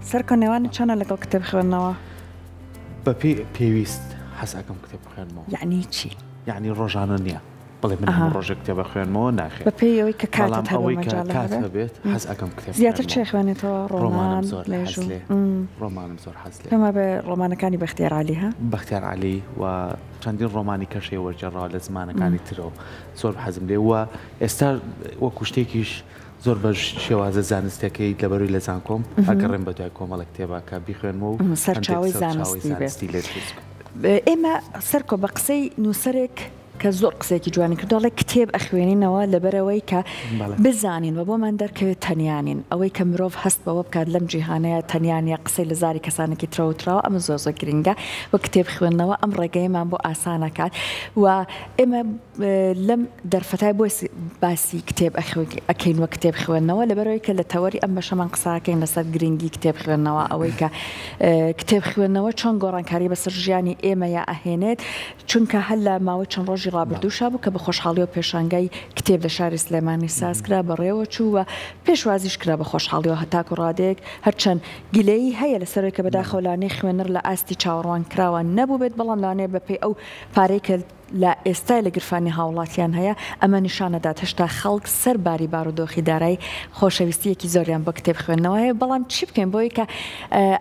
سەرکە نێوانە چەنە لەگەڵ کتێب خوێندنەوە؟ بە پێویست حەز ئەەکەم کتێب بخوێنمەوە. یعنی چی؟ یعنی ڕۆژانە نییە. بڵێ من هەموو ڕۆژێک کتێبە خوێنمەوە ناخێت. بە پێی ئەوەی کە کاتت ئەوەی کە کات هەبێت حەز ئەەکەم کتێب زیاتر چێ خوێنێتەوە؟ ڕۆمان ڕۆمانم زۆر حەز لێ. پێما بە ڕۆمانەکانی بەختیار عەلی ها؟ بەختیار عەلی و چەندین ڕۆمانی کەشێ وەرجێڕاوە لە زمانەکانی ترەوە زۆر حەزم لێ وە ئێستا وەکو شتێکیش زۆر بە شێوازە زانستەکەی لەبەروی لە زانکۆم ئەگەڕێم بە دوای کۆمەڵە کتێبەکە بیخوێنمەوە و سەرچاوی زانستی لێ. ئێمە سەرکۆ بە قسەی نووسەرێک کە زۆر قسێکی جوانی کردوڵێ کتێب ئەخوێنینەوە لەبەرەوەی کە بزانین و بۆمان دەرکەوێت تەنیانین ئەوەی کە مرۆڤ هەست بەوە بکات لەم جیهانەیە تەنیانە قسەی لە زاری کەسانێکی ترەوتراوە ئەمە زۆر گرنگە و کتێب خوێندنەوە ئەم ڕێگەیەمان بۆ ئاسانەکات و ئێمە لەم دەرفەتای بۆ باسی کتێب ئەکەین وە کتێب خوێندنەوە لەبەرەوەی کە لە تەوەری ئەم بەشەمان قساکەین لەسەر گرنگی کتێب خوێندنەوە ئەوەی کە کتێب خوێندنەوە چۆن گۆڕانکاری بەسەر ژیانی ئێمە یا ئەهێنێت چونکە هەر لە ماوەی چەند ڕۆژی ڕابردووشا بوو کە بە خۆشحاڵی و پێشانگای کتێب لە شاری سلێمانی سازکرا بەڕێوە چووە پێشوازیش کرا بە خۆشحاڵیەوە هەتاکو ڕادێک هەرچەند گلەیی هەیە لەسەرەوەی کە بەداخەولانەی خوێنەر لە ئاستی چاوەڕوان کراوە نەبوو بێت بەڵام لانێ بەپێی ئەو پارەی کە لە ئێستای لە گرفانی هاوڵاتیان هەیە ئەمە نیشانەدات هێشتا خەڵک سەرباری بارودۆخی دارایی خۆشەویستیەکی زۆریان بە کتێب خوێندنەوە هەیە بەڵام چی بکەین بۆی کە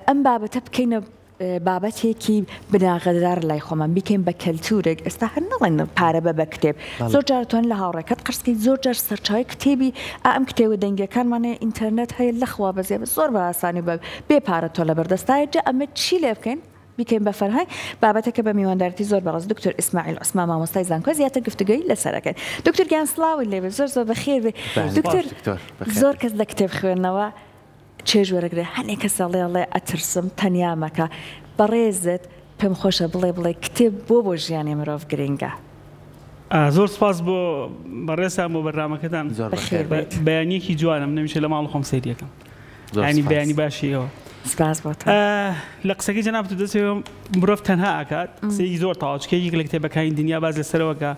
ئەم بابەتە بکەینە بابەتێکی بناغەدار لای خۆمان بیکەین بە کەلتورێک ئێستا هەر نەڵێن پارە بە کتێب زۆر جارتوان لە هاوڕێکەت قرسکەی زۆر جار سەرچاوی کتێبی ئەم کتێوە دەنگەکانمانێ ئینتەرنێت هەیە لەخوا بەزێ زۆر بە ئاسانی بێ پارە تۆ لە بەردەستایجا ئەمە چی لێ بکەین بیکەین بە فەرهەنگ بابەتەکە بە میواندارەتی زۆر بەڕاست دکتۆر ئیسماعیل عوسمان مامۆستای زانکۆ زیاتر گفتوگۆی لەسەرەکەن دکتۆر گیان سڵاوی لێبێ زۆر بەخێر بێ دکتۆر زۆر کەس لە کتێب خوێندنەوە چێژ وەرەگرێ هەنێک کەس ئەڵێ ئەترسم تەنیا مەکە بەڕێزت پێم خۆشە بڵێ کتێب بۆ ژیانی مرۆڤ گرنگە. زۆر سپاس بۆ بەڕێزان بۆ بەرنامەکەتان بەیانیەکی جوانم نەمیشە لە ماڵ خۆم سەیریەکەم ینی بەیانی باشیەوە سپاس بۆ لە قسەکەی جەناب تو دەستەوە مرۆڤ تەنها ئاکات قسەیەکی زۆر تاواچکەیەک لە کتێبەکانی دنیا باز لەسەرەوەکە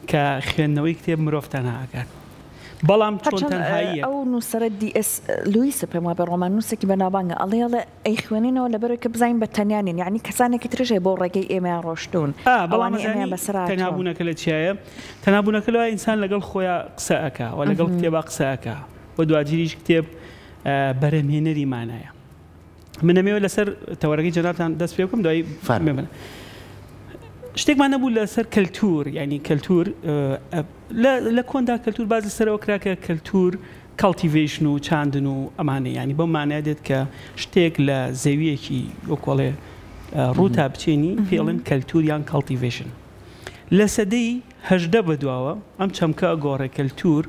کە خوێندنەوەی کتێب مرۆڤ تەنها ئاکات بەڵام چۆن تەنهاییە ئەو نووسەرە دی.ئس. لویسە پێم وایە بە ڕۆمان نووسێکی بەناوبانگە ئەڵێ ئەی خوێنینەوە لەبەرەوەی کە بزانین بە تەنیانین یعنی کەسانێکی ترژێ بۆ ڕێگەی ئێمەیان ڕۆشتون بەڵام تەنابوونەکە لە چیایە تەنابوونەکە لەوە ئینسان لەگەڵ خۆیان قسە ئەکا و لەگەڵ کتێبا قسە ئەکا و دواتریش کتێب بەرهەمهێنەری مانایە من نەمەوێت لەسەر تەوەرەکەی جەنابتان دەست پێ بکەم دوایی بمێنم شتێکمان نەبوو لەسەر کەلتور ینی کەلتور لە کۆندا کەلتور باز لەسەرەوە کراکە کەلتور کەڵتیڤیشن و چاندن و ئەمانە ینی بەم مانای دێت کە شتێک لە زەویەکی وەکۆڵێ ڕووتا بچێنی پێڵێن کەلتور یان کەڵتیڤیشن لە سەدەی هەژدە بەدواوە ئەم چەمکە ئەگۆڕێ کەلتور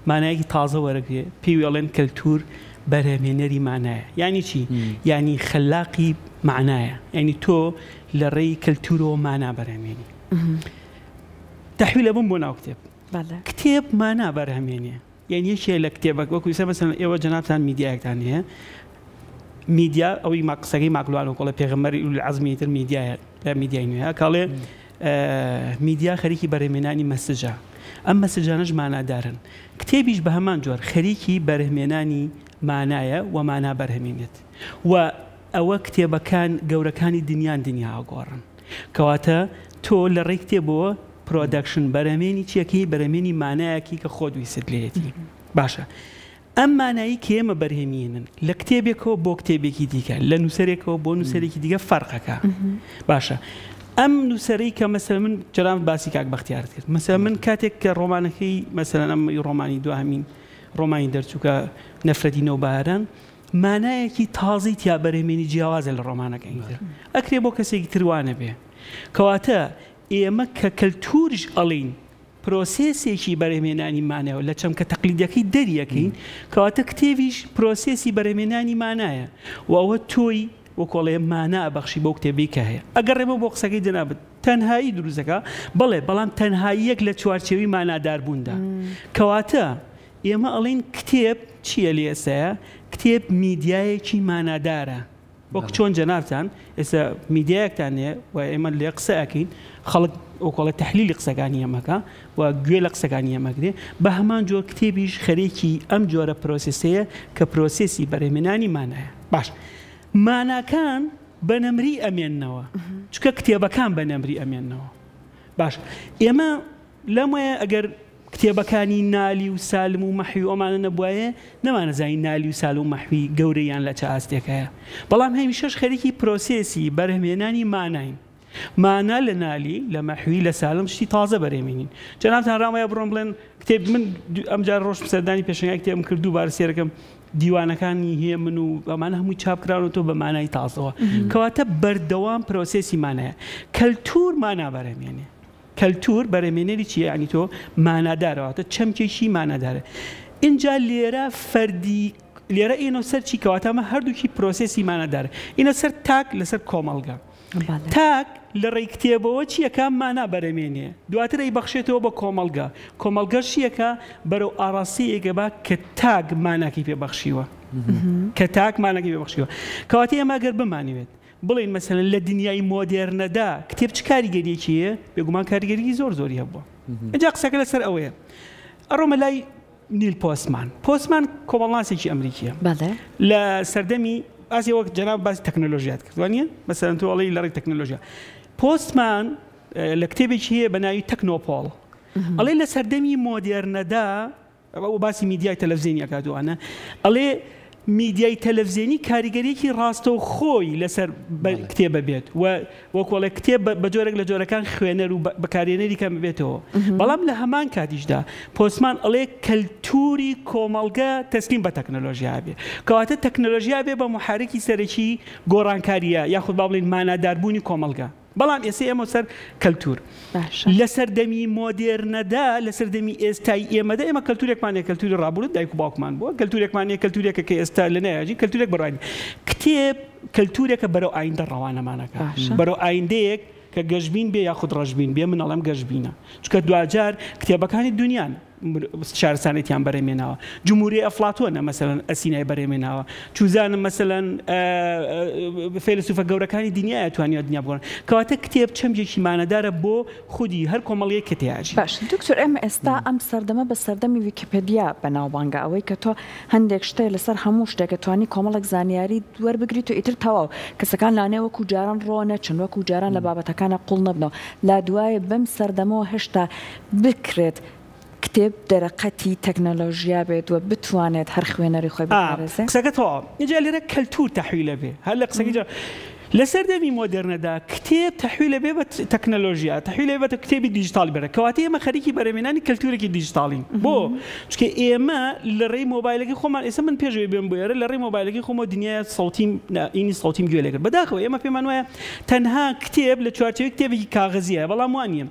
مانایەکی تازە وەرەگرێ پێی وێڵێن کەلتور بەرهەمهێنەری مانایە یعنی چی یعنی خەلاقی معنایە ینی تۆ لە ڕێی کەلتورەوە مانا بەرهەمێنی تەحویلە بم بۆ ناو کتێب کتێب مانا بەرهەمێنێ یعنی یەکێ لە کتێبەک وەکو مەسەڵەن ئێوە جەنابتان میدیایەکتان هەیە میدیا ئەوەی قسەکەی ماکلوان و کۆڵە پێغەمبەری عەزمی تر میدیایە لە میدیای نوێیە کاڵێ میدیا خەریکی بەرهەمێنانی مەسجە ئەم مەسجانەش مانادارن کتێبیش بە هەمان جۆر خەریکی بەرهەمێنانی مانایە و مانا بەرهەمێنێت و ئەوە کتێبەکان گەورەکانی دنیا ئاگۆڕن کەواتە تۆ لە ڕێی کتێبەوە پرۆدەکشن بەرهەمێنی چیەکەی بەرهەمێنی مانایەکی کە خۆ دویست لێتی باشە ئەم مانایی کە ئێمە بەرهەمێنن لە کتێبێکەوە بۆ کتێبێکی دیکە لە نووسەرێکەوە بۆ نووسەرێکی دیگە فەرقەکە باشە ئەم نووسەرەی کە مەسەڵەن من جەناب باسی کاک بەختیار کرد مەسەڵەن من کاتێک کە ڕۆمانەکەی مەسەڵەن ئەم ڕۆمانی دوهەمین ڕۆمانی دەرچووکە نەفرەتی نەوباران مانایەکی تازەی تیا بەرهەمێنی جیاوازە لە ڕۆمانەکەی تر ئەکرێ بۆ کەسێکی تروانە بێ کەواتە ئێمە کە کەلتوریش ئەڵین پرۆسێسێکی بەرهەمێنانی مانایە لە چەمکە تەقلیدەکەی دەریەکەین کەواتە کتێبیش پرۆسێسی بەرهەمێنانی مانایە و ئەوە تۆی وەکۆڵێ مانا بەخشی بۆ کتێبی کە هەیە ئەگەر ڕێمە بۆ قسەکەی دەنابێت تەنهایی دروستەکە بڵێ بەڵام تەنهاییەک لە چوارچێوی ماناداربووندا کەواتە ئێمە ئەڵین کتێب چییە لێ ئێستاە کتێب میدیایەکی مانادارە وەک چۆن جەنابتان ئێستا میدیایەکتان هەیە و ئێمە لێ قسە ئەکەین خەڵک وەکۆڵێ تەحلیلی قسەکانی ئەمەکە و گوێ لە قسەکانی ئەمەگرێ بە هەمان جۆر کتێبیش خەرێکی ئەم جۆرە پرۆسسەیە کە پرۆسێسی بەرهەمێنانی مانایە باش ماناکان بە نەمری ئەمێننەوە چکە کتێبەکان بە نەمری ئەمێننەوە. باش ئێمە لەمایە ئەگەر کتێبەکانی نالی و سالم و مەحوی و ئەمانە نەبوایە نەمانەزانی نالی و سال و مەحوی گەورەیان لە چه ئاستێکەیە. بەڵام هەمیشەش خەریکی پرۆسێسی بەرهەمێنانی ماناین. مانا لە نالی لە مەحوی لە سالم شتی تازە بەرهەمێنین. جەنابتان ڕامایە بڕۆم بڵێن کتێب من ئەمجار ڕۆژ سەردانی پێشەنگای کتێبم کرد و بار سێرەکەم دیوانەکانی هەیە من و ئەمانە هەمووی چاپکراون تۆ بە مانای تازەوە کەواتە بەردەوام پرۆسێسی مانایە. کەلتور مانا بەرهەمێنێ. کەلتور بەرهەمێنەری چیە؟ یعنی تۆ مانادارەوەتە چەمکێکی مانادارە. اینجا لێرە فەردی لێرە ئینە سەر چی کەواتە ئەمە هەردووکی پرۆسێسی مانادارە. ئینە سەر تاک لەسەر کۆمەڵگە. تاک لە ڕێی کتێبەوە چیەکە مانا بەرەمێنێ دواتر ئەی بەخشێتەوە بە کۆمەڵگە. کۆمەڵگەش چیەکە؟ بەرەو ئاڕاستیەکە بە کە تاک ماناکی پێبەخشیوە. کە تاک ماناکی پێبەخشیوە. کەواتە ئێمە ئەگەر بمانوێت بڵین مەسەلەن لە دنیای مۆدێرنەدا کتێب چ کاریگەریەکیە؟ بێگومان کاریگەریی زۆر زۆری هەبووە. اینجا قسەکە لەسەر ئەوەیە. ئەڕۆمە لای نیل پۆستمان. پۆستمان کۆمەڵناسێکی ئەمریکیە لە سەردەمی ئاسی وەک جەناب باسی تەکنۆلۆژیات کردوانە مەسەلەن تۆ ئەڵێی لە ڕێی تەکنۆلۆژیا. پۆستمان لە کتێبێکی هەیە بە ناوی تەکنۆپۆڵ ئەڵێ لە سەردەمی مۆدێرنەدا ئەو باسی میدیای تەلەڤیزیۆنی ئەکاتوانە ئەڵێ میدیای تەلەڤیزیۆنی کاریگەریەکی ڕاستە و خۆی لەسەر کتێبە بێت و وەکوڵێ کتێب بە جۆرێک لە جۆرەکان خوێنەر و بەکارێنەری کەم بێتەوە. بەڵام لە هەمان کاتیشدا پۆستمان ئەڵێ کەلتوری کۆمەڵگە تەسلیم بە تەکنۆلۆژیا بێ. کەواتە تەکنۆلۆژیا بێ بە محرکی سەرەکی گۆڕانکاریە یاخود با بڵین ماناداربوونی کۆمەڵگە. بەڵام ئێستا ئێمە سەر کەلتور لە سەردەمی مۆدێرنەدا لە سەردەمی ئێستای ئێمەدا ئێمە کەلتورێکمانەیە کەلتوری ڕابردووت دایک و باوکمان بووە کەلتورێکمانەیە کەلتورێکە کە ئێستا لە نایژی کەلتورێک بەڕای کتێب کەلتورێکە بەرەو ئایندە ڕەوانەمانەکە بەرەو ئایندەیەک کە گەشتبین بێ یاخود ڕەشبین بێ من ئەڵێم گەشتبینە چکە دوجار کتێبەکانی دنیان شارستانێتیان بەرەمێناوە. جمهوری ئەفلاتۆنە مەسەلەن ئەسینای بەرەمێناوە. چوزانم مەسەلەن فەیلسوفە گەورەکانی دنیای توانیوە دنیا بگۆڕن. کەواتە کتێب چەمجێکی مانەدارە بۆ خودی هەر کۆمەڵیەک کە تێیاژی. باش دکتۆر ئێمە ئێستا ئەم سەردەمە بە سەردەمی ویکیپیدیا بەناوبانگە ئەوەی کە تۆ هەندێک شتێک لەسەر هەموو شتێکە توانی کۆمەڵێک زانیاری وەربگریت و ئیتر تەواو کەسەکان لاانێ وەکو جاران ڕۆ نەچن وەکو جاران لە بابەتەکانە قوڵ نەبنەوە. لا دوایە بەم سەردەمەوە هێشتا بکرێت کتێب دەرەقەتی تەکنۆلۆژیا بێت و بتوانێت هەر خوێنەری خۆی بپارێزێت. قسەکە تەواو. اینجا لێرە کەلتور تەحویلە بێ. هەر لە قسەکەی لە سەردەمی مۆدێرنەدا کتێب تەحویلە بێ بە تەکنۆلۆژیا تەحویلە بێتە کتێبی دیجیتاڵ بێرە. کەواتە ئێمە خەریکی بەرەمێنانی کەلتورێکی دیجیتاڵین. بۆ چکە ئێمە لە ڕێی مۆبایلەکەی خۆمان ئێستا من پێشەوەی بێم بۆ ئێرە لە ڕێی مۆبایلەکەی خۆمە دنیای سەوتیم ئینی سەوتیم گوێ لێکرد. بەداخەوە ئێمە پێمان وایە تەنها کتێب لە چوارچێوەی کتێبێکی کاغەزیە بەڵام وانە.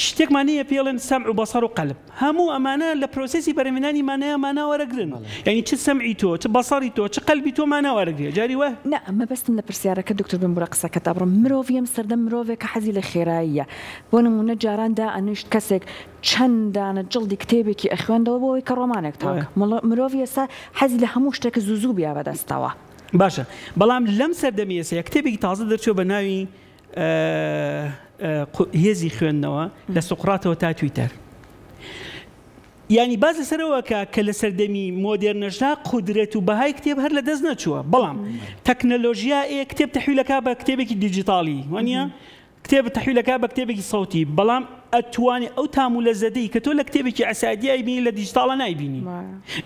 شتێکمانەیە پێڵێن سەمع و بەسەر و قەلب هەموو ئەمانە لە پرۆسێسی بەرەمێنانی مانایە ماناوەرەگرن. یعنی چ سەمعی تۆ چ بەسەری تۆ چ قەلبی تۆ ماناوەرەگرێ. جاری وە؟ نە ئەمە بەستم لە پرسیارەکە دکتۆر بم بڕە قسەکەت ئەبڕم مرۆڤ ئەم سەردەم مرۆڤێک کە حەزی لە خێراییە. بۆ نمونە جاراندا ئەنوشت کەسێک چەندانە جڵدی کتێبێکی ئەخوێندەوە بۆ ئەوەی کە ڕۆمانێک تاکە. مرۆڤ ئێستا حەزی لە هەموو شتێک زوو بیا بەدەستەوە. باشە بەڵام لەم سەردەمی ئێستا کتێبێکی تازە دەرچووە بە ناوی هێزی خوێندنەوە لە سوقڕاتەوە تا تویتەر. ینی باز لەسەرەوەکە کە لە سەردەمی مۆدێرنەشدا قودرێت و بەهای کتێب هەر لە دەست نەچووە. بەڵام تەکنۆلۆژیا کتێب تەحویلەکە بە کتێبێکی دیجیتاڵی وانە کتێب تەحویلەکە بە کتێبێکی سەوتی. بەڵام ئەتوانی ئەو تام و لە زەدەی کە تۆ لە کتێبێکی ئەسادی ئایبینی لە دیجیتاڵە نایبینی.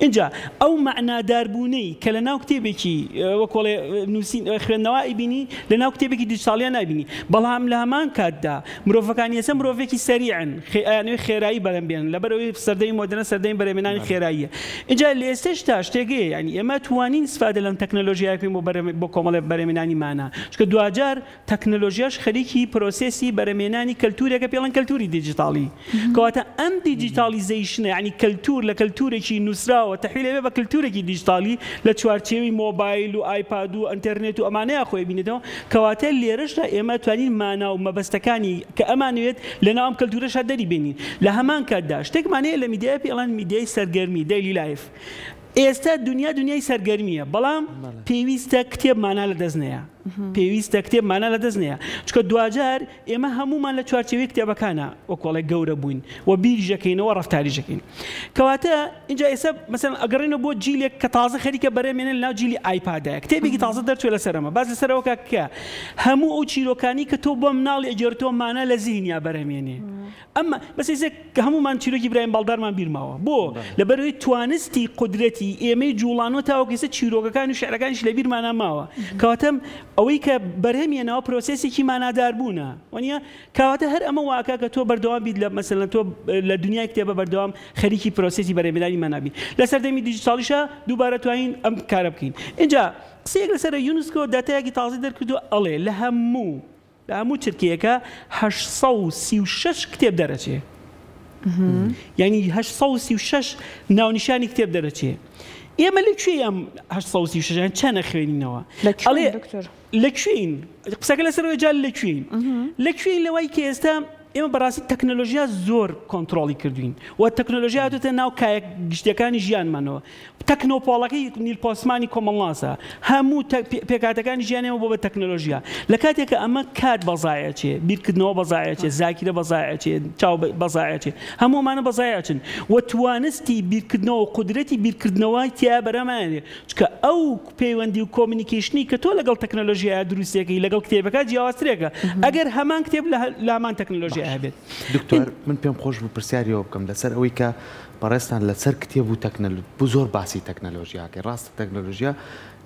اینجا ئەو معناداربوونەی کە لە ناو کتێبێکی وەکۆڵێ نووسین خوێندنەوە ئایبینی لە ناو کتێبێکی دیجیتاڵیان نایبینی. بەڵام لە هەمان کاتدا مرۆڤەکانی ئێستا مرۆڤێکی سەریعن یانوێ خێرایی بەرەم بێن لەبەرەوەی سەردەمی مۆدرنە سەردەمی بەرەمێنانی خێراییە. اینجا لە ئێستاشتا شتێکەیە ینی ئێمە توانین استفادە لەم تەکنۆلۆژیای بکەین بۆ کۆمەڵێک بەرەمێنانی مانە. چکە دوجار تەکنۆلۆژیاش خەریکی پرۆسێسی بەرەمێنانی کەلتورێکە پێڵەن کەلتوری دیجیتاڵی. کەواتە ئەم دیجیتالیزیشنە ینی کەلتور لە کەلتورێکی نووسراوە تەحویلە بێ بە کەلتورێکی دیجیتاڵی لە چوارچێوی مۆبایل و ئایپاد و ئەنتەرنێت و ئەمانەیە خۆی بینێتەوە. کەواتە لێرەشدا ئێمە توانین مانا و مەبەستەکانی کە ئەمانوێت لە ناو ئەم کەلتورەشە دەریبێنین. لە هەمان کاتدا شتێکمانەیە لە میدیای پێڵەن میدیای سەرگەرمی دەیلی لایف. ئێستا دنیای سەرگەرمیە بەڵام پێویستە کتێب مانا لە دەست نەیە. پێویستە کتێبمانە لە دەست نییە چکە دوجار ئێمە هەمومان لە چوارچێوەی کتێبەکانە وەکوڵێک گەورە بووین و بیرژەکەینەوە ڕفتاریژەکەین کەواتە اینجا ئێستا مەسەن ئەگەڕێنە بۆ جیلێک کە تازە خەریکە بەرەمێنن لەناو جیلی ئایپادایە کتێبێکی تازە دەرچوێ لەسەرەمە باز لەسەرەوە کە هەموو ئەو چیرۆکانی کە تۆ بۆ مناڵی ئەجێرتۆمانە لە زیینیا بەرەمێنێ ئەمە بەسێک کە هەمومان چیرۆکی برایم باڵدارمان بیرماوە بۆ لەبەرەوەی توانستی قدرەتی ئێمەی جوڵانەوە تاوەکەسە چیرۆکەکان و شعرەکانیش لە بیرمانە ماوە کەواتەم ئەوەی کە بەرهەمێنەوە پرۆسێسێکی مانادار بوونە وانە کەواتە هەر ئەمە واکە کە تۆ بەردەوام بیت لە مەسەلەن تۆ لە دنیای کتێبە بەردەوام خەریکی پرۆسێسی بەرهەمێنانی مانابین لە سەردەمی دیجیتاڵیشە دووبارە توانین ئەم کارە بکەین اینجا قسەیەک لەسەر یونسکۆ داتایەکی تازی دەرکردو ئەڵێ لە هەموو چرکەیەکە 836 کتێب دەرەچێ یعنی 836 ناونیشانی کتێب دەرەچێ ئێمە لەکوێ ئەم 836 چەنە خوێنینەوە لەکوێین قسەکە لەسەرەوەی جال لەکوێین لەوەی کە ئێستا ئێمە بەڕاستی تەکنۆلۆژیا زۆر کۆنتترۆلی کردوین و تەکنۆلۆژیا دێتە ناو کایە گشتەکانی ژیانمانەوە تەکنۆپۆڵەکەی نیلپۆسمانی کۆمەڵناسە هەموو پێکاتەکانی ژیانەوە بۆ بە تەکنۆلۆژیا لە کاتێکە ئەمە کات بەزایەچێ بیرکردنەوە بەزایەچێ زاکیرە بەزایەچێ چاو بەزایەچێ هەموومانە بەزایەچن و توانستی بیرکردنەوە و قدرەتی بیرکردنەوەی تیا بەرەمانێ چکە ئەو پەیوەندی و کۆمونیکیشنی کە تۆ لەگەڵ تەکنۆلۆژیای دروستێکی لەگەڵ کتێبەکە جیاوازترێکە ئەگەر هەمان کتێب لە هەمان تەکنۆلۆژیا دکتۆر من پێم خۆش بوو پرسیاریەوە بکەم لەسەر ئەوەی کە بەڕێستان لەسەر کتێب و بوو زۆر باسی تەکنەلۆژیاکە ڕاستە تەکنەلۆژیا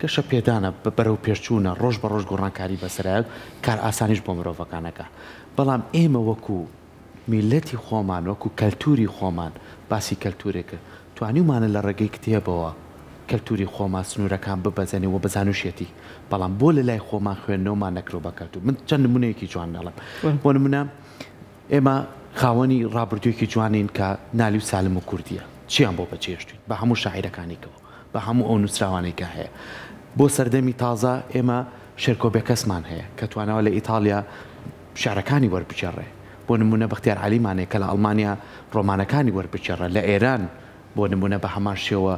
کەشە پێدانە بەرەو پێشچوونە ڕۆژ بە ڕۆژ گۆڕانکاری بەسەرایە کار ئاسانیش بۆ مرۆڤەکانەکە بەڵام ئێمە وەکو میلەتی خۆمان وەکو کەلتوری خۆمان باسی کەلتورێکە توانیمانە لە ڕێگەی کتێبەوە کەلتوری خۆمان سنوورەکان ببەزێنێ و بەزانوشێتی بەڵام بۆ لە لای خۆمان خوێندنەوەمان نەکرۆ بە کەلتور من چەند نمونەیەکی جوان دەڵێم بۆ نمونە ئێمە خاوەنی ڕابردوویەکی جوانین کە نالی و سالم و کوردیە چیان بۆ بەچێشتوین بە هەموو شاعیرەکانێکەوە بە هەموو ئەو نووسراوانێکە هەیە بۆ سەردەمی تازە ئێمە شێرکۆبێکەسمان هەیە کە توانەوە لە ئیتالیا شعرەکانی وەربچێڕێ بۆ نمونە بەختیار عەلیمانەیە کە لە ئەڵمانیا ڕۆمانەکانی وەربچێڕێ لە ئێران بۆ نمونە بە هەمان شێوە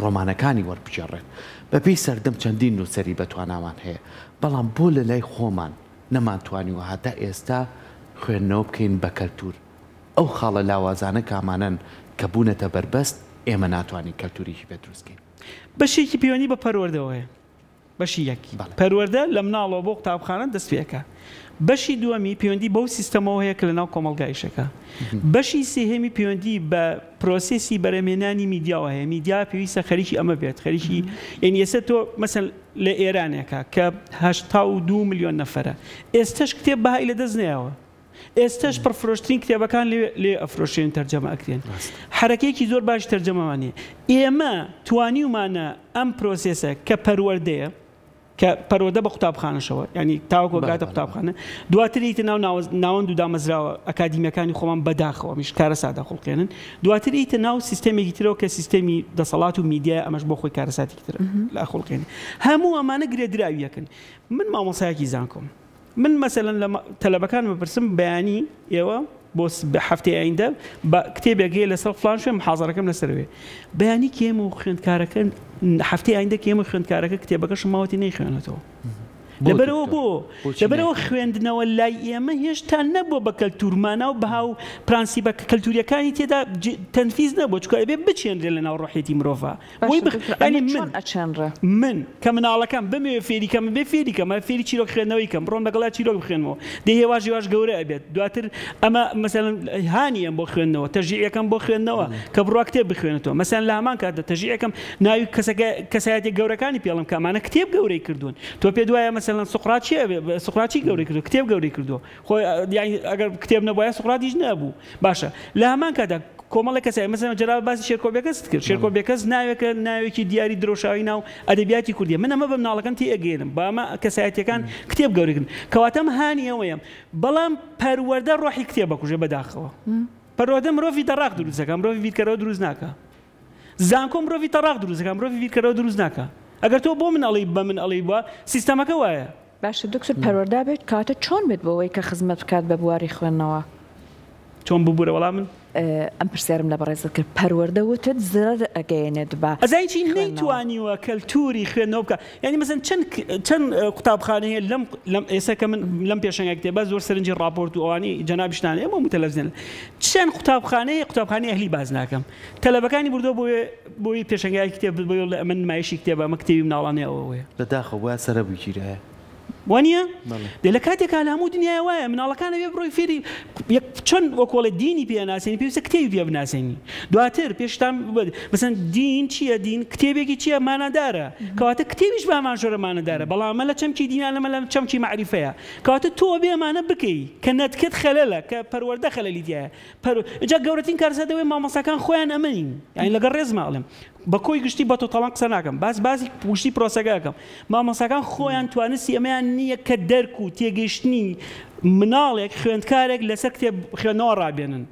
ڕۆمانەکانی وەربچێڕێت بەپێی سەردەم چەندین نووسەری بە تواناوان هەیە بەڵام بۆ لە لای خۆمان نەمانتوانیوە هەتا ئێستا خوێندنەوە بکەین بە کەلتور ئەو خاڵە لاوازانە کامانن کە بوونەتە بەربەست ئێمە ناتوانین کەلتوریکی پێ دروستکەین بەشێکی پەیوەندی بە پەروەردەوەیە بەشی یەکی پەروەردە لە مناڵەوە بۆ قوتابخانە دەست پێەکە بەشی دووەمی پەیوەندی بەو سیستەمەوە هەیە کە لەناو کۆمەڵگایشەکە بەشی سێهێمی پەیوەندی بە پرۆسێسی بەرەمێنانی میدیاوە هەیە میدیا پێویستە خەریکی ئەمە بێت خەریکی یعنی ئێستا تۆ مەسەل لە ئێرانێکە کە 82 میلیۆن نەفەرە ئێستاش کتێب بەهای لەدەست نەیەوە ئێستاش پڕفرۆشترین کتێبەکان لێ ئەفرۆشێن تەرجەمە ئەکرێن حرەکەیەکی زۆر باش تەرجەمەوانێ ئێمە توانیومانە ئەم پرۆسێسە کە پەروەردەیە کە پەروەردە بە قوتابخانەشەوە ینی تاوەکو گاتە قوتابخانە دواتریتە ناوەند و دامەزراوە ئەکادیمیەکانی خۆمان بەداخەوە میش کارە سادا خۆڵکێنن دواتریتە ناو سیستەمێکی ترەوە کە سیستەمی دەسەڵات و میدیا ئەمەش بۆ خۆی کارەساتێکی ترە لە خۆڵکێنن هەموو ئەمانە گرێدراویەکەن من مامۆسایەکی زانکۆم من مەسەلەن لە تەلەبەکان بپرسم بەیانی ئێوە بۆ هەفتەی ئایندە بە کتێبێکگەیە لەسەر فڵان شوێن محاضەرەکەم لەسەروێ بەیانی کێم و خوێندکارەکە هەفتەی ئایندە کێم و خوێندکارەکە کتێبەکەش ماوەتی نەیخوێنێتەوە لەبەرەوە خوێندنەوە لای ئێمە هێشتا نەبووە بە کەلتورمانە و بەهاو پرانسیبە کەلتوریەکانی تێدا تەنفیز نەبووە چکە ئەبێ بچێنرێ لە ناو ڕۆحێتی مرۆڤ من کە مناڵەکەم بمێ فێریکەم بێ فێریکەمە فێری چیرۆک خوێندنەوەی کەم ڕۆم لەگەڵا چیرۆک بخوێنەوە دێ هێواژی واش گەورە ئەبێت دواتر ئەمە مەسەلەن هانیەم بۆ خوێندنەوە تەژیعەکەم بۆ خوێندنەوە کە بڕوا کتێب بخوێنێتەوە مەسەلەن لە هەمان کاتدا تەژیعەکەم ناوی کەسایەتی گەورەکانی پێڵم کەمانە کتێب گەورەی کردوون تۆ پێ دوایە مەسەلەن سقراتی گەورەی کردو کتێب گەورەی کردو خۆی ئەگەر کتێب نەبووە سقراتیش نەبوو باشە لە هەمان کاتدا کۆمەڵی کەسای مەسەلەن جەناب باسی شێرکۆبێکەست کرد شێرکۆبێکەس ناوێکە ناوێکی دیاری درۆشاوی ناو ئەدەبیاتی کوردیە من ئەمە بە مناڵەکەم تێ ئەگەێنم بە ئەمە کەسایەتیەکان کتێب گەورەکردن کەواتەم هانی ئەوەیەم بەڵام پەروەردە ڕۆحی کتێب بەکوژێ بەداخەوە پەروەردە مرۆڤی دەڕاق دروستەکە مرۆڤی بیرکەرەوە دروست ناکە زانکۆ مرۆڤی تەڕاق دروستەکە مرۆڤی بیرکەرەوە دروست ناکە ئەگەر تۆ بۆ من ئەڵی بە من ئەڵی بووە سیستەمەکە وایە باشە دکتۆر پەروەردە بێت کاتە چۆن بێت بۆەوەی کە خزمەت بکات بە بواری خوێندنەوە چۆن ببوورە وەڵام من ئەم پرسیارم لە بەڕێزت کرد پەروەردەوتت زرار ئەگەیەنێت بە ئەزایکی نەیتوانیوە کەلتوری خوێندنەوە بکە یعنی مەسەن چەند قوتابخانەیە لەم ئێستا کە من لەم پێشەنگە کتێبە زۆر سەرنجی راپۆرت و ئەوانی جەنابشتانە ئێمە متەلەڤیزیۆن چەند قوتابخانەی ئەهلی باز ناکەم تەلەبەکانی بردۆ بۆی پێشەنگای کتێب بۆ لە من نمایشی کتێبە ئەمە کتێبی مناڵانەیە ئەوەیە بەداخەوە سەرە بگیرە وانە دە لە کاتێکا لە هەموو دنیای وایە مناڵەکانە بێ بڕۆی فێری چۆن وەکۆڵێ دینی پێناسێنی پێویستە کتێبی پێ بناسێنی دواتر پێشتان مەسەن دین چییە دین کتێبێکی چییە مانەدارە کەواتە کتێبیش بە هەمان ژۆرە مانەدارە بەڵام ئەمە لە چەمکی دینیان لەمە لە چەمکی معریفەیە کەواتە تۆ بێ ئەمانە بکەی کە نەتکت خەلەلە کە پەروەردە خەلەلی تایە ئجا گەورەترین کارسەدەوەی مامۆستاکان خۆیان ئەمەنین یعنی لەگەڵ ڕێز ماڵێم بە کۆی گشتی بە تۆ تەڵان قسە ناکەم باسی گشتی پرۆسەکەکەم مامۆستاکان خۆیان توانستی ئەمەیان نییە کە دەرک و تێگەیشتنی مناڵێک خوێندکارێک لەسەر کتێب خوێندنەوە ڕابێنن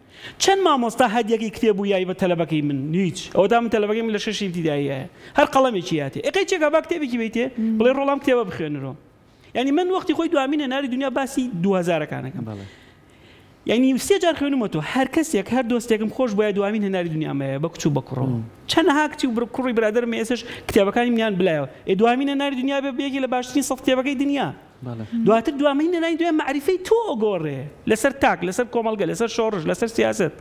چەند مامۆستا هەدیەکی کتێب و یای بە تەلەبەکەی من هیچ ئەوەدا من تەلەبەکەی من لە شەشی ابتیداییە هەر قەڵەمێکی هاتێ ئەقەی چێکە با کتێبێکی بیتێ بڵێ ڕۆڵام کتێبە بخوێنەوە یعنی من وەختی خۆی دوامینە ناری دنیا باسی 2000ەکانەکەم یعنی سێ جار خوێنمەوە هەر کەسێک هەر دۆستێکم خۆش بۆیە دوامین هەناری دنیامەیە بە کچ و بە کوڕەوە چەند هاکتی و کوڕی برادرم ئێسش کتێبەکانی میان بلایەوە دوامین هەناری دنیا بێ بەیەکی لە باشترین سەف کتێبەکەی دنیا دواتر دوامین هەناری دنیا معریفەی تۆ ئۆگۆڕێ لەسەر تاک لەسەر کۆمەڵگە لەسەر شۆڕژ لەسەر سیاست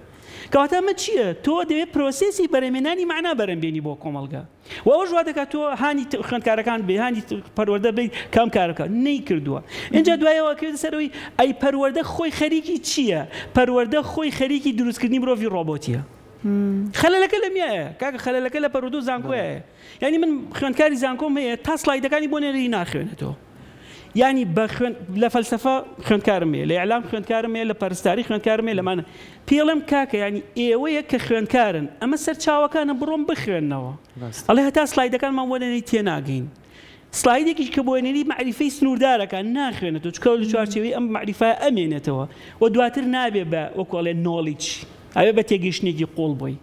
کەواتە ئەمە چییە تۆ دەوێت پرۆسێسی بەرەمێنانی معنا بەرەمبێنی بۆ کۆمەڵگە و ئەوە ژوا دەکات تۆ هانی خوێندکارەکان بێ هانی پەروەردە بێت کام کارەکە نەیکردووە اینجا دوایەوە کردە سەرەوەی ئەی پەروەردە خۆی خەریکی چییە پەروەردە خۆی خەریکی دروستکردنی مرۆڤی ڕۆبۆتیە خەلەلەکە لەمیایە کاکە خەلەلەکە لە پەروەردە و زانکۆیە یعنی من خوێندکاری زانکۆم هەیە تا سلایدەکانی بۆ نێری ناخوێنێتەوە یعنی لە فەلسەفە خوێندکارم هەیە لە ئیعلام خوێندکارم هەیە لە پەرستاری خوێندکارم هەیە لەمانە پێڵم کاکە ینی ئێوەیە کە خوێندکارن ئەمە سەرچاوەکانە بڕۆم بخوێننەوە ئەڵێ هەتا سلایدەکانمان بۆ نێنەی تێناگەین سلایدێکیش کە بۆ نێنی معریفەی سنووردارەکان ناخوێنێتەوە چکە لە چوارچێوەی ئەم معریفە ئەمێنێتەوە و دواتر نابێ بە وەکوڵێ نۆڵیج ئەوێ بە تێگەیشتنێکی قۆڵ بۆی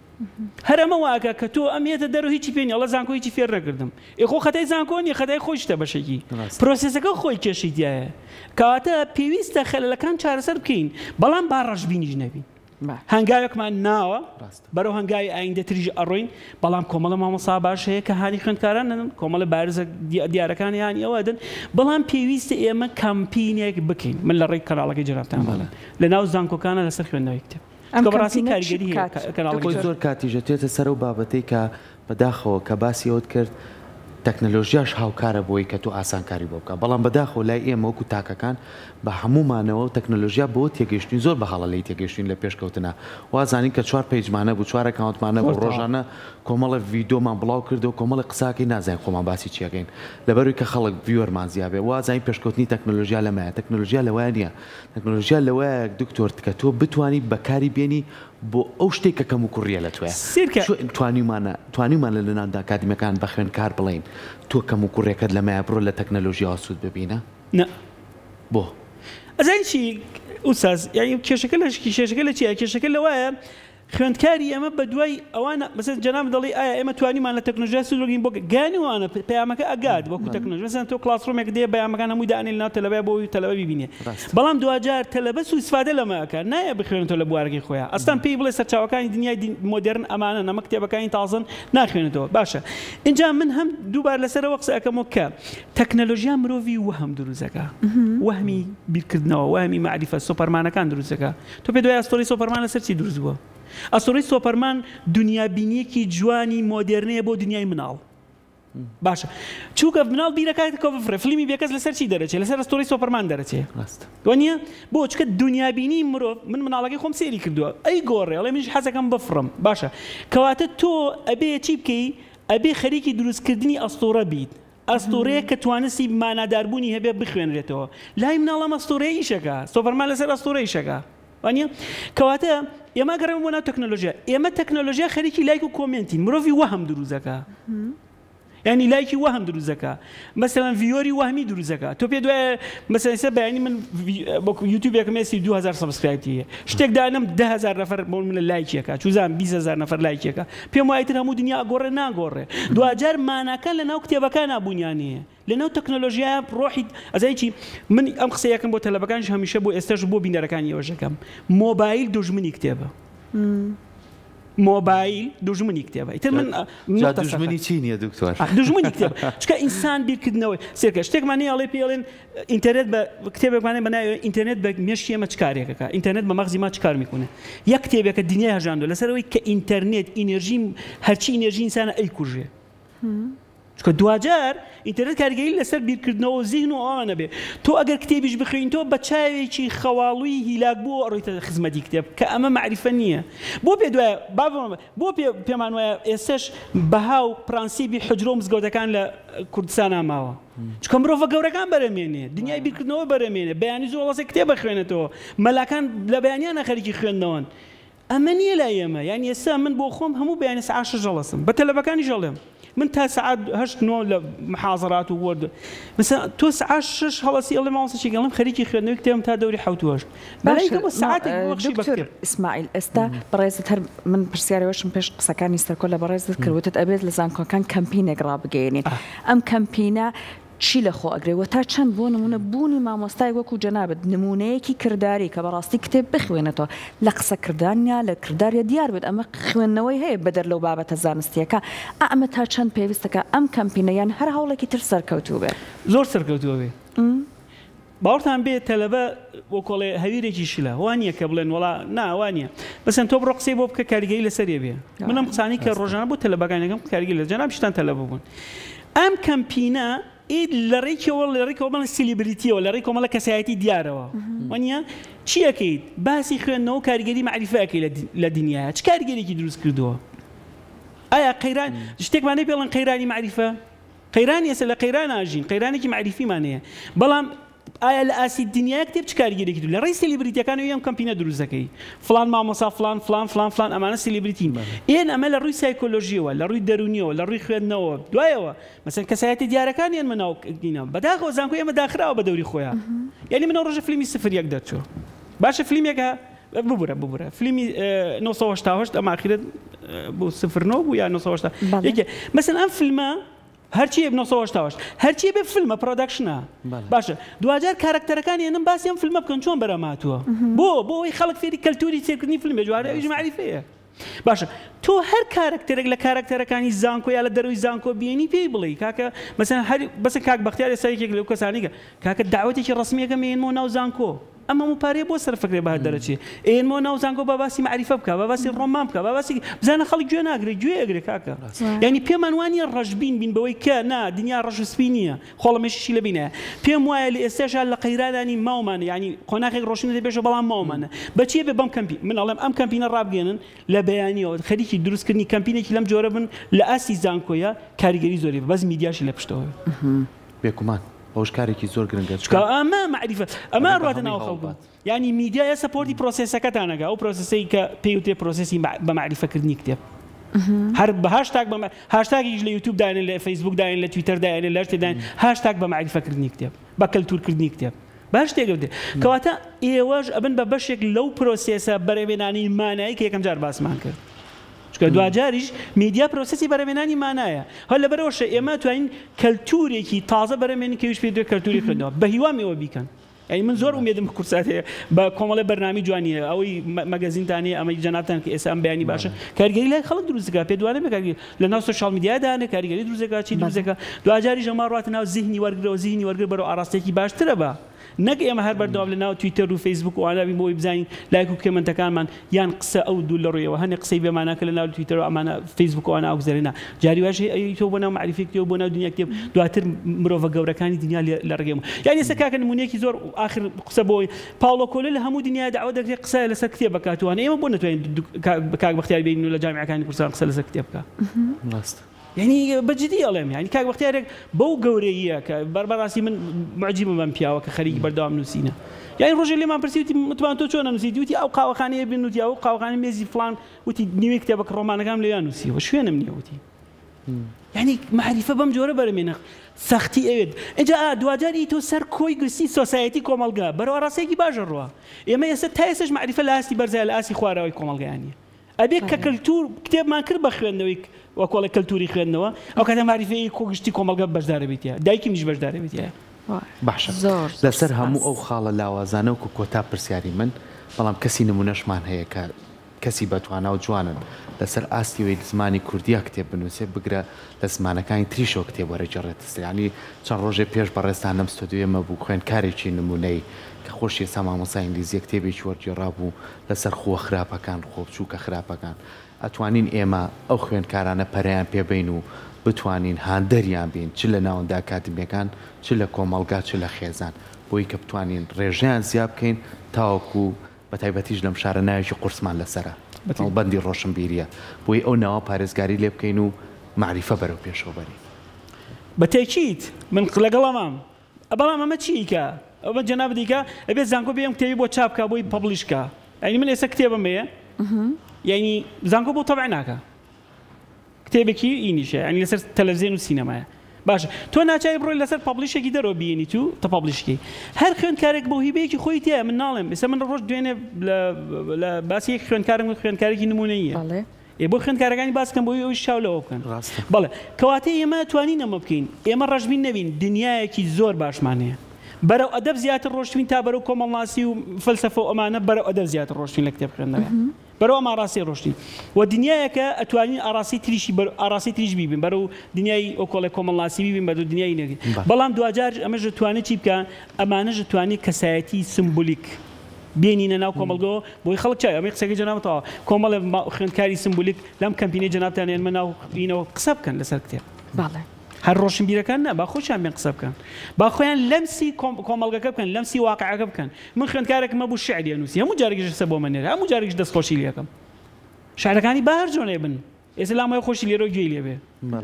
هەرەمە واکە کە تۆ ئەمێتە دەرەوە هیچی پێنی ئەڵە زانکۆ هیچی فێر نەکردم خۆ خەتای زانکۆنی خەتای خۆشتە بەشێکی پرۆسێسەکە خۆی کێشی دیایە کەواتە پێویستە خەلەلەکان چارەسەر بکەین بەڵام با ڕەشبینیش نەبین هەنگاوێکمان ناوە بەرەو هەنگاوی ئایندە تریژ ئەڕۆین بەڵام کۆمەڵە مامۆستا باش هەیە کە هانی خوێندکارانن کۆمەڵە بارزە دیارەکانی هانی ئەوەدن بەڵام پێویستە ئێمە کامپینێک بکەین من لە ڕێی کەناڵەکەی جەنابتان لە ناو زانکۆکانە لەسەر خوێندنەوەی کتێب ڕاستی کاریگەری زۆر کاتیژە تێتە سەر و بابەتەی کە بەداخەوە کە باسی ئەوت کرد تەکنەلۆژیاش هاوکارە بۆی کە تۆ ئاسانکاری بۆ بکە بەڵام بەداخەوە لای ئێمە وەکو تاکەکان بە هەمومانەوە و تەکنەلۆژیا بۆ تێگەیشتنی زۆر بەهاڵە لی تێگەیشتین لە پێشکەوتنە وازانین کە 4 پێیجمانە بوو 4 ئەکاونتمانە بۆ ڕۆژانە کۆمەڵە ڤیدۆمان بڵاو کردو و کۆمەڵە قساکەی نازانین خۆمان باسی چیەکەین لەبەروی کە خەڵک ڤیوەرمان زیابێ وازانین پێشکەوتنی تەکنەلۆژیا لەمایە تەکنەلۆژیا لەوایە نییە تەکنەلۆژیا لەوایە دکتۆر کە تۆ بتوانی بەکاری بێنی بۆ ئەو شتێک کە کەم و کوڕیە لە توێ توانیمان لە ناودا ئاکادمیەکان بە خوێندکار بڵین تۆ کەم و کوڕێکت لەمایە بڕۆ لە تەکنەلۆژیا سوود ببینە بۆ ئەزای چی ئوستاز یعنی کێشەکە لە چیە کێشەکە لەوایە خوێندکاری ئەمە بە دوای ئەوانە مەسەن جەناب دەڵی ئایا ئێمە توانیمان لە تەکنۆلۆژیا سوودگرین بۆ گانیوانە پەیامەکە ئەگات وەکو تەکنۆلۆژیا مەسەن تۆ کلاسڕۆمێک دێ پەیامەکان هەمووی دانێن لەناو تەلەبە بۆی تەلەبە ببینێ بەڵام دوجار تەلەبە سوء استفادە لەمەکە نایە بخوێنێتەوە لە بوارەکەی خۆیان ئەستان پێی بڵێ سەرچاوەکانی دنیای مۆدرن ئەمانە نەمە کتێبەکانی تازن ناخوێنێتەوە باشە اینجا من هەم دووبار لەسەرەوە قسە ئەەکەمەوە کە تەکنەلۆژیا مرۆڤی وەهم دروستەکە وەهمی بیرکردنەوە وەهمی معریفە سۆپەرمانەکان دروستەکە تۆ پێ دوای ئەستۆری سۆپەرمان لەسەر چی دروست بووە ئەستۆری سۆپەرمان دنیابینیەکی جوانی مۆدرنەیە بۆ دنیای مناڵ باشە چووکە مناڵ بیرەکاتەوە بفرێ فلیمی بێکەس لەسەر چی دەرەچێت لەسەر ئەستۆری سۆپەرمان دەرەچێت وانە بۆ چکە دنیابینی مرۆڤ من مناڵەکەی خۆم سێری کردووە ئەی گۆڕێ ئەڵێ منیش حەزەکەم بفڕم باشە کەواتە تۆ ئەبێ چی بکەی ئەبێ خەریکی دروستکردنی ئەستۆرە بیت ئەستۆرەیە کە توانستی ماناداربوونی هەبێ بخوێنرێتەوە لای مناڵەم ئەستۆرەیە ئیشەکە سۆپەرمان لەسەر ئەستۆرە ئیشەکە وانە کەواتە ئێمە گەڕێمە بۆ ناو تەکنۆلۆژیا ئێمە تەکنۆلۆژیا خەریکی لایک و کۆمنتین مرۆڤی وەهم دروستەکە يعني لايكي وهم دروزكا مثلا فيوري وهمي دروزكا تو بيدو مثلا سبب يعني من يوتيوب ياك ميسي 2000 سبسكرايب تي اشتك دا انا 10000 نفر من اللايك ياك شو زعما 20000 نفر لايك ياك بيوم وايتر همو دنيا غور نا غور دو اجر ما انا كان لنا كتابه كان بنيانيه لانه تكنولوژیا روحي ازايتي من ام خصياكم بو تلبكانش هميشه بو استاج بو بينركان يوجكم موبايل دجمني كتابه موبايل دجمني كتابه يتر من دجمني چين يا دكتور دجمني كتابه شكا انسان بيركدنوي سيركا شتك ماني علي بيلين انترنت بكتابك ماني بنا انترنت بمشي ما تشكاريك انترنت بمغزي ما تشكار میکنه یک كتابك الدنيا هجاندو لسروي كانترنت انرجي هرشي انرجي انسان اي كوجه شكو دواجار انترنت كارگەری لەسەر بیرکردنەوە زیهن و ئەوانە بێ تۆ ئەگەر کتێبیش بخوێن تۆ بە چاوێکی خەواڵووی هیلاک بۆ ڕۆیتە خزمەتی کتێب کە ئەمە معریفە نییە بۆ پێ دوایە بۆ پێمان وایە ئێستش بەها و پرانسیبی حجرۆ و مزگەوتەکان لە کوردستانە ماوە چکە مرۆڤە گەورەکان بەرەمێنێ دنیای بیرکردنەوە بەرەمێنێ بەیانی زۆر وڵاسی کتێب بخوێنێتەوە مەلاکان لە بەیانیانە خەریکی خوێندنەوەن ئەمە نییە لای ئێمە یعنی ئێستا من بۆ خۆم هەموو بەیانی سەعات 6 ژەڵەسم بە تەلەڤەکانی ژەڵێم من تا ساعات 8 محاضرات وورد مثلا تو ساعات 6 هەڵەسی ئەڵێ ماوەسە چی گەڵم خەریکی خوێندنەوەی کتێبم تا دەوری 7 باشە بۆ ساعاتێک بەخشی بەکتێب ئیسماعیل ئێستا بەڕێزت هەر من پرسیارەوەشم پێش قسەکانی سەرکۆ لە بەڕێزت کردوتت ئەبێت لە زانکۆکان کەمپینێک ڕابگەێنین ئەم کەمپینە چی لە خۆ ئەگرێ تا چەند بۆ نمونە بوونی مامۆستای وەکو جەنابەت نمونەیەکی کردداری کە بەڕاستی کتێب بخوێنێتەوە لە قسەکردانیا لە کردداریە دیار بێت ئەمە خوێندنەوەی هەیە بەدەر لەو بابەتە زانستیەکە ئەمە تا چەند پێویستەکە ئەم کەمپینەیان هەر هەوڵێکی تر سەرکەوتوو بێت زۆر سەرکەوتووە بێ باوەڕتان بێت تەلەبە وەکۆڵێ هەویرێکی شلە وانە کە بڵێن وڵا ناوانە بەسەن تۆ بڕۆ قسەی بۆ بکە کاریگەری لەسەرێ بێ منم قسانی کە ڕۆژانە بۆ تەلەبەکانەکەم کاریگەری لە جەناب شتان تەلەبە بوون ئەم کەمپینە لەڕێکەوە لەڕێکەوە سیلیبریتیەوە لەڕێکەوەمەڵە کەسایەتی دیارەوە وانە چیەکەیت باسی خوێندنەوە کاریگەری معریفەکەی لە دنیاە چ کاریگەرێکی دروست کردووە ئایا قەیران شتێکمانەی پێڵەن قەیرانی معریفە قەیرانی ئێستا لە قەیران ئاژین قەیرانێکی معریفیمانەیە بەڵام ئایا لە ئاسی دنیای کتێب چ کاریگەرێکی دوو لە ڕێی سیلیبریتیەکان و ئەم کەمپینە دروست دەکەی فلان مامۆسا فلان فلان فلان فلان ئەمانە سیلیبریتین ئێن ئەمە لە ڕووی سایکۆلۆژیەوە لە ڕووی دەرونیەوە لە ڕووی خوێندنەوە دوایەوە مەسەن کەسایەتی دیارەکانیان مناوکەینە بەداخەوە زانکۆ ئێمە داخراوە بە دەوری خۆیان یعنی منەوە ڕۆژە فیلمی 01 دەرچوە باشە فیلمێکە ببورە فیلمی 1970 ئەمە ئاخرەت بۆ 09 بوو یا 1970 مەسەن ئەم فیلمە هەرچی 1970 هەرچی بێ فیلمە پرۆدەکشنە باشە دوجار کارکتەرەکانی ئەم باسی ئەم فیلمە بکەن چۆن بەرەماتووە بۆ ئەوەی خەڵک فێری کەلتوری سێرکردنی فیلمە جوارە ئەویش معریفەیە باشە تۆ هەر کارکتەرێک لە کارکتەرەکانی زانکۆ یا لە دەروی زانکۆ بینی پێی بڵێ کاکە مەسەن هەر بەس کاک بەختیار ئێستاەکێک لەو کەسانیکە کاکە داوەتێکی ڕسمیەکە مێنمەوە ناو زانکۆ ئەمە مپارەیە بۆ سەرفکرێ بە دەرەچێ ئێنمەوە ناو زانکۆ بە باسی معریفە بکە بە باسی ڕۆمان بکە بە باسی بزانە خەڵک گوێ ناگرێت گوێ ئەگرێ کاکە یعنی پێمان وانە ڕەشبین بین بەوەی کە نا دنیا ڕەشسپی نییە خۆڵەمەشی لە بینە پێم وایە لە ئێستاشا لە قەیرادانی ماومانە ینی قۆناغێک ڕۆشنە دەبێژە بەڵام ماومانە بەچیە بێ بەم کەمپین من ئەڵێم ئەم کەمپینە ڕابگەێنن لە بەیانیەوە خەریکی دروستکردنی کەمپینێکی لەم جۆرە بن لە ئاسی زانکۆیە کاریگەری زۆری بەس میدیاشی لە پشتەوە بێکومان ئەوش کارێکی زۆر گرنگە ئەمە معریفە ئەمە ڕاتە ناو خەڵکو ینی میدیایە سەپۆرتی پرۆسسەکەتانەکە ئەو پرۆسسی کە پێی وتێ پرۆسسی بە معریفەکردنی کتێب هەر بە هاشتاگیش لە یوتیوب داێن لە فەیسبوک داێن لە تویتەر داێن لە شتێداین هاشتاگ بە معریفەکردنی کتێب بە کەلتورکردنی کتێب باش تێگەوتێ کەواتە ئێوەش ئەبن بە بەشێک لەو پرۆسێسە بەرەمێنانی مانایی کە یەکەم جار باسمان کرد چکە دوجاریش میدیا پرۆسسی بەرەمێنانی مانایە هەر لەبەرەوەشە ئێمە توانین کەلتورێکی تازە بەرەمێنی کەویش پێ دوێ کەلتوری خوێندنەوە بە هیوامەوە بیکەن ئەی من زۆر ئومێدم کورسات هەیە بە کۆمەڵی بەرنامی جوانیە ئەوەی مەگەزینتانی ئەمەی جەنابتان کە ئێستا ئەم بەیانی باشە کاریگەری لای خەڵک دروستەکە پێ دوانە بێ لە ناو سۆشیال میدیادانە کاریگەری دروستەکە چی دروستەکە دوجاریش ئەمە ڕاتە ناو زیهنی وەرگرەوە زیهنی وەرگر بەرەو ئاراستێکی باشترە بە نەک ئێمە هەر بەردەوام لە ناو تویتەر و فەیسبوک و ئانابین بۆی بزانین لایک و کێمنتەکانمان یان قسە ئەو دوو لە ڕێەوە هەنێ قسەی بێمانەکە لە ناو تویتەر و ئەمانە فەیسبوک و ئەنا ئەوگزارێنە جاری واش تۆ بۆ ناو معریفی کتێب بۆ ناو دنیا کتێب دواتر مرۆڤە گەورەکانی دنیا لە ڕێگەمە یعنی ئێستا کاکە نمونەیەکی زۆر آخر قسە بۆی پاولۆ کۆلۆ لە هەموو دنیا داوا دەکرێت قسە لەسەر کتێب بکاتوانە ئێمە بۆ نەتوانین کاک بەختیار بینین و لە جامیعەکانی کوردستان قسە لەسەر کتێب بکات يعني بجدي ألم يعني كاك وقتها بو جورية كبربراسي من معجبة من بياو كخريج بردام نسينا يعني الرجل اللي ما برسيتي متبان تو شو أنا نسيت وتي أو قاوخاني بنوتي أو قاوخاني ميزي فلان وتي نيوي كتابك رومان كامل يا نسي وشو أنا مني وتي یعنی معریفە بەم جۆرە بەرەمێنە سەختی ئەوێت اینجا دوجاری تۆ سەر کۆی گرسی سۆسایەتی کۆمەلگا بەرەوە ڕاستێکی باشە ڕوە ئێمە ئێستا تا ئێستاش معریفە لە ئاستی بەرزای لە ئاسی خواراوی کۆمەلگایانیە ئەبێ کە کەلتور کتێبمان کرد بە خوێندنەوەی وەکۆڵە کەلتوری خوێندنەوە ئەو کاتە معریفەی کۆگشتی کۆمەلگا بەشدارە بێتە دایکی منیش بەشدارە بێتە باشە لەسەر هەموو ئەو خاڵە لاوازانە و کۆتا پرسیاری من بەڵام کەسی نمونەشمان هەیە کە کەسی بەتوانە و جوانن لەسەر ئاستیەوەی زمانی کوردیا کتێب بنووسێ بگرە لە زمانەکانی تریشەوە کتێب وەرەجێڕێت ینی چەند ڕۆژێ پێش بەڕێستان لەم ستۆدیۆمە بوو خوێندکارێکی نمونەی کە خۆشی ئێستا مامۆستا ئینگلیزی کتێبێکی وەرجێڕا بوو لەسەر خۆ خراپەکان خۆبچووکە خراپەکان ئەتوانین ئێمە ئەو خوێندکارانە پەرەیان پێبین و بتوانین هاندەریان بین چ لە ناوەندا ئەکادمیەکان چ لە کۆمەڵگا چ لە خێزان بۆی کە بتوانین ڕێژیان زیاد بکەین تاوەکو بە تایبەتیش لەم شارە ناوێکی قورسمان لەسرە بەندی ڕۆشنبیریە بۆی ئەو ناوە پارێزگاری لێ بکەین و معریفە بەرەو پێشەوە بەرین بە تێکیت من لەگەڵەمام بەڵام ئەمە چیکە ئەوە جەناب دیکە ئەبێت زانکۆ بێم کتێبی بۆ چاپکە بۆی پەبلیشکە ئەنی من ئێستا کتێبم هەیە یعنی زانکۆ بۆ تەبع ناکە کتێبێکی ئینیشە ینی لەسەر تەلەڤیزیۆن و سینەمایە باشە تۆ ناچای بڕۆی لەسەر پەبلیشێکی دەرەوە بینی تو تا پەبلیشکی هەر خوێندکارێک بۆ هیبەیەکی خۆی تایە من ناڵێم ئێستا من ڕۆژ دوێنێ لە باسی خوێندکارم خوێندکارێکی نمونەیە بۆ خوێندکارەکانی باسکەم بۆی ئەوی شاولەوە بکەن بەڵێ کەواتەی ئێمە توانین ئەمە بکەین ئێمە ڕەشبین نەبین دنیایەکی زۆر باشمانەیە بەرەو ئەدەب زیاتر ڕۆشتین تا بەرەو کۆمەڵناسی و فەلسەفە و ئەمانە بەرەو ئەدەب زیاتر ڕۆشتین لە کتێب خوێندنەوە بەرەو ئەمە ئاراسی ڕۆشتین و دنیایەکە ئەتوانین ئاراسی تریش بیبین بەرەو دنیای ئۆکۆڵی کۆمەڵناسی بیبین بەرەو دنیای نەگەی بەڵام دوجار ئەمەش دەتوانێت چی بکە ئەمانەش دەتوانێت کەسایەتی سمبولیک بینینە ناو کۆمەڵگەوە بۆی خەڵک چای ئەمە قسەکەی جەنابەتەوە کۆمەڵە خوێندکاری سمبولیک لەم کەمپینەی جەنابتان هێنمە ناو بینەوە قسە بکەن لەسەر کتێب هەر ڕۆشنبیرەکان نە با خۆشیان بێن قسە بکەن با خۆیان لەمسی کۆمەڵگەکە بکەن لەمسی واقعەکە بکەن من خوێندکارێکم مە بوو شعری نووسی هەموو جارێکیش قسە بۆ منێرە هەموو جارێکیش دەستخۆشی لێکم شعرەکانی با هەر جۆنێ بن ئێستا لامەوە خۆشی لێرە گوێی لێ بێ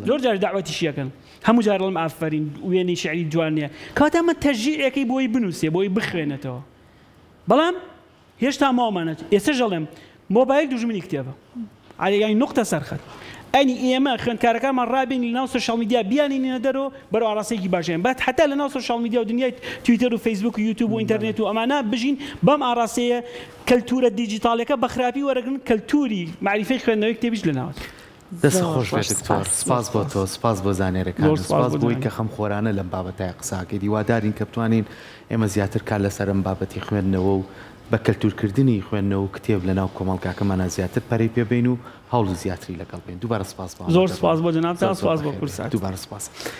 زۆر جار داوەتیشیەکەن هەموو جار لەم ئافرین وێنەی شعری جوان نییە کەواتە ئەمە تەشجیعێکی بۆی بنووسێ بۆی بخوێنێتەوە بەڵام هێشتا ماوەمانێت ئێستا ژەڵێم مۆبایل دوژمنی کتێبە عەلەیانی نوقتە سەرخەت ئەنی ئێمە خوێندکارەکانمان ڕابین لە ناو سۆشیال میدیا بیانینە دەرەوە بەرەو ئاڕاستێکی باشیان بەت حتا لە ناو سۆشیال میدیا و دنیای تویتر و فەیسبوک و یوتیوب و ئینتەرنێت و ئەمانە بژین بەم ئاڕاستەیە کەلتورە دیجیتاڵەکە بە خراپی وەرەگرن کەلتوری معریفەی خوێندنەوەی کتێبیش لەناوە دەست خۆش بێت دکتۆر سپاس بۆ تۆ سپاس بۆ زانێرەکان سپاس بۆی کە خەم خۆرانە لەم بابەتای قساکەی دیوادارین کە بتوانین ئێمە زیاتر کار لەسەر ئەم بابەتی خوێندنەوە و بە کەلتورکردنی خوێندنەوە و کتێب لە ناو کۆمەڵگاکەمانە زیاتر پەرەی پێبین و هەوڵ زیاتری لەگەڵ بین دووبارە سپاس زۆر سپاس بۆ جەنابتان سپاس بۆ کورسات دووبارە سپاس